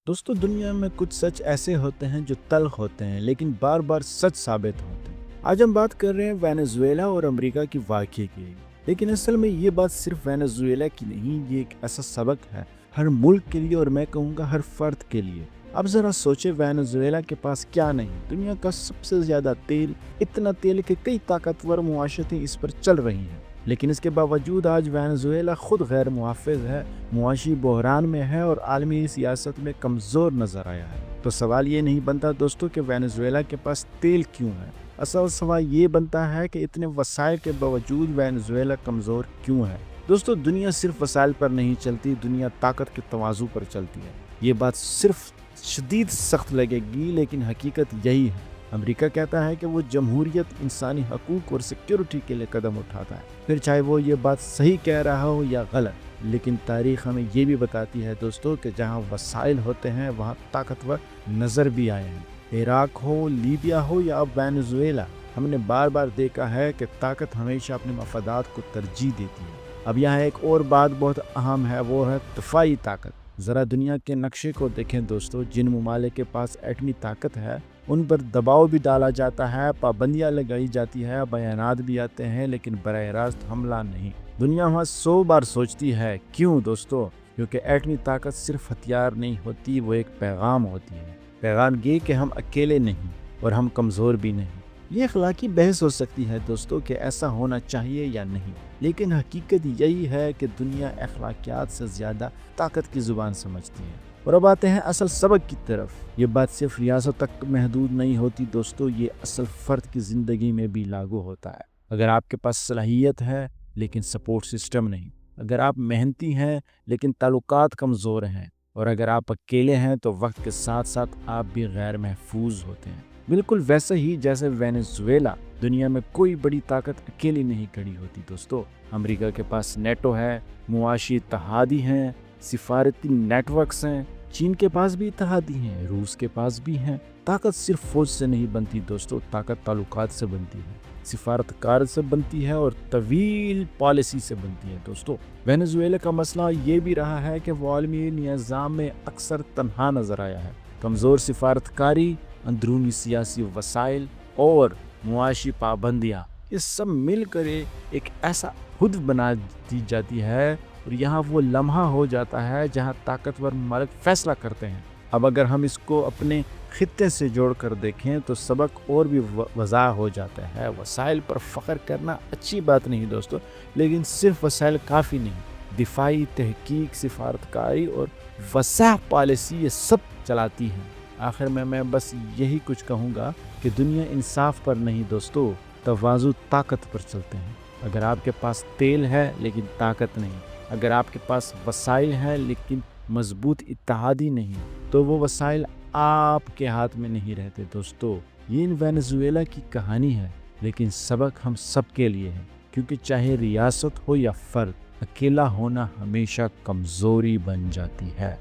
दोस्तों, दुनिया में कुछ सच ऐसे होते हैं जो तल्ख होते हैं लेकिन बार बार सच साबित होते हैं। आज हम बात कर रहे हैं वेनेजुएला और अमेरिका की वाकये की। लेकिन असल में ये बात सिर्फ वेनेजुएला की नहीं, ये एक ऐसा सबक है हर मुल्क के लिए और मैं कहूँगा हर फर्द के लिए। अब जरा सोचे, वेनेजुएला के पास क्या नहीं, दुनिया का सबसे ज्यादा तेल, इतना तेल कि कई ताकतवर मुआशरतें इस पर चल रही हैं। लेकिन इसके बावजूद आज वेनेजुएला खुद गैर मुहाफ़िज़ है, मुआशी बहरान में है और आलमी सियासत में कमज़ोर नज़र आया है। तो सवाल ये नहीं बनता दोस्तों कि वेनेजुएला के पास तेल क्यों है, असल सवाल ये बनता है कि इतने वसाइल के बावजूद वेनेजुएला कमज़ोर क्यों है। दोस्तों, दुनिया सिर्फ वसाइल पर नहीं चलती, दुनिया ताकत के तवाज़ु पर चलती है। ये बात सिर्फ शदीद सख्त लगेगी लेकिन हकीकत यही है। अमेरिका कहता है कि वो जमहूरियत, इंसानी हकूक़ और सिक्योरिटी के लिए कदम उठाता है, फिर चाहे वो ये बात सही कह रहा हो या गलत। लेकिन तारीख़ हमें ये भी बताती है दोस्तों कि जहाँ वसाइल होते हैं वहाँ ताकतवर नज़र भी आए हैं। इराक हो, लीबिया हो या अब वेनेजुएला, हमने बार बार देखा है कि ताकत हमेशा अपने मफादात को तरजीह देती है। अब यहाँ एक और बात बहुत अहम है, वो है दफ़ाई ताकत। ज़रा दुनिया के नक्शे को देखें दोस्तों, जिन ममालिक के पास एटमी ताकत है उन पर दबाव भी डाला जाता है, पाबंदियाँ लगाई जाती है, बयानात भी आते हैं, लेकिन बराह रास्त हमला नहीं। दुनिया वहाँ 100 बार सोचती है। क्यों दोस्तों? क्योंकि एटमी ताकत सिर्फ हथियार नहीं होती, वो एक पैगाम होती है। पैगाम ये कि हम अकेले नहीं और हम कमज़ोर भी नहीं। ये अखलाकी बहस हो सकती है दोस्तों कि ऐसा होना चाहिए या नहीं, लेकिन हकीकत यही है कि दुनिया अखलाकियात से ज़्यादा ताकत की ज़ुबान समझती है। और अब आते हैं असल सबक की तरफ। ये बात सिर्फ रियासत तक महदूद नहीं होती दोस्तों, ये असल फ़र्द की ज़िंदगी में भी लागू होता है। अगर आपके पास सलाहियत है लेकिन सपोर्ट सिस्टम नहीं, अगर आप मेहनती हैं लेकिन ताल्लुकात कमज़ोर हैं, और अगर आप अकेले हैं तो वक्त के साथ साथ आप भी गैर महफूज होते हैं। बिल्कुल वैसे ही जैसे वेनेजुएला, दुनिया में कोई बड़ी ताकत अकेली नहीं खड़ी होती दोस्तों। अमेरिका के पास नेटो है, मुआशी इत्तेहादी हैं, सिफारती नेटवर्क्स हैं, चीन के पास भी इत्तेहादी हैं, रूस के पास भी हैं। ताकत सिर्फ फौज से नहीं बनती दोस्तों, ताकत ताल्लुकात से बनती है, सिफारतकार से बनती है और तवील पॉलिसी से बनती है दोस्तों। वेनेजुएला का मसला ये भी रहा है कि वो आलमी निज़ाम में अक्सर तन्हा नजर आया है। कमज़ोर सिफारतकारी, अंदरूनी सियासी वसाइल और मुआशी पाबंदियाँ, ये सब मिलकर एक ऐसा खुद बना दी जाती है और यहाँ वो लम्हा हो जाता है जहाँ ताकतवर ममालिक फैसला करते हैं। अब अगर हम इसको अपने खित्ते से जोड़ कर देखें तो सबक और भी वज़ाह हो जाता है। वसाइल पर फ़ख्र करना अच्छी बात नहीं दोस्तों, लेकिन सिर्फ वसाइल काफ़ी नहीं। दिफाई, तहकीक, सिफारतकारी और वसाह पॉलिसी ये सब चलाती हैं। आखिर में मैं बस यही कुछ कहूँगा कि दुनिया इंसाफ पर नहीं दोस्तों, तवाज़ु ताकत पर चलते हैं। अगर आपके पास तेल है लेकिन ताकत नहीं, अगर आपके पास वसाइल है लेकिन मजबूत इत्तेहादी नहीं, तो वो वसाइल आपके हाथ में नहीं रहते दोस्तों। ये वेनेजुएला की कहानी है, लेकिन सबक हम सब के लिए है, क्योंकि चाहे रियासत हो या फर्द, अकेला होना हमेशा कमज़ोरी बन जाती है।